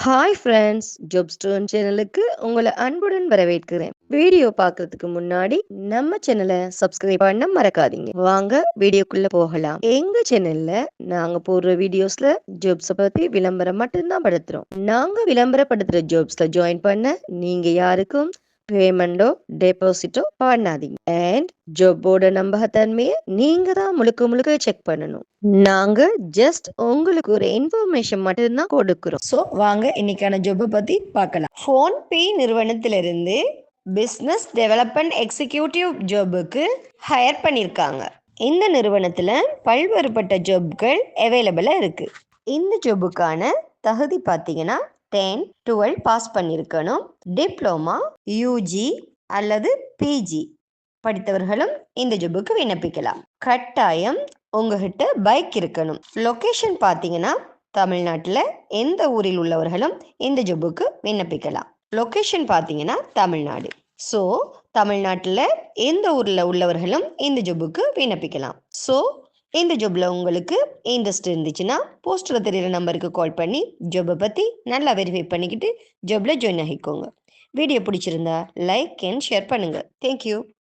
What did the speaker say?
Hi friends, job stone சேனலுக்கு உங்களை அன்புடன் வரவேற்கிறேன். வீடியோ பார்க்கறதுக்கு முன்னாடி நம்ம சேனலை சப்ஸ்கிரைப் பண்ண மறக்காதீங்க. வாங்க வீடியோக்குள்ள போகலாம். எங்க சேனல்ல நாங்க போடுற வீடியோஸ்ல ஜாப்ஸ பத்தி விளம்பரம் மட்டும்தான் படுத்துறோம். நாங்க விளம்பரப்படுத்துற ஜாப்ஸ்ல ஜாயின் பண்ண நீங்க யாருக்கும் பேமெண்டோ டெபாசிட்டோ பண்ணாதீங்க. அண்ட் ஜாப்போட நம்பகத்தன்மையை நீங்க தான் முழுக்க முழுக்க செக் பண்ணணும். நாங்க ஜஸ்ட் உங்களுக்கு ஒரு இன்ஃபர்மேஷன் மட்டும்தான் கொடுக்கிறோம். ஸோ வாங்க இன்னைக்கான ஜாப்பை பத்தி பார்க்கலாம். ஃபோன் பே நிறுவனத்திலிருந்து பிஸ்னஸ் டெவலப்மெண்ட் எக்ஸிக்யூட்டிவ் ஜாபுக்கு ஹையர் பண்ணியிருக்காங்க. இந்த நிறுவனத்துல பல்வேறுபட்ட ஜாப்கள் அவைலபிளா இருக்கு. இந்த ஜாபுக்கான தகுதி பார்த்தீங்கன்னா 10, 12 பாஸ் பண்ணியிருக்கணும். டிப்ளமா, யூஜி அல்லது பிஜி படித்தவர்களும் இந்த ஜாபுக்கு விண்ணப்பிக்கலாம். கட்டாயம் உங்ககிட்ட பைக் இருக்கணும். லொகேஷன் பார்த்தீங்கன்னா தமிழ்நாட்டில் எந்த ஊரில் உள்ளவர்களும் இந்த ஜாபுக்கு விண்ணப்பிக்கலாம். லொகேஷன் பார்த்தீங்கன்னா தமிழ்நாடு. ஸோ தமிழ்நாட்டில் எந்த ஊரில் உள்ளவர்களும் இந்த ஜாபுக்கு விண்ணப்பிக்கலாம். ஸோ இந்த ஜாப்ல உங்களுக்கு இன்ட்ரெஸ்ட் இருந்துச்சுன்னா போஸ்டரில் தெரியிற நம்பருக்கு கால் பண்ணி ஜாபை பற்றி நல்லா வெரிஃபை பண்ணிக்கிட்டு ஜாப்ல ஜாயின் ஆகிக்கோங்க. வீடியோ பிடிச்சிருந்தா லைக் அண்ட் ஷேர் பண்ணுங்கள். தேங்க்யூ.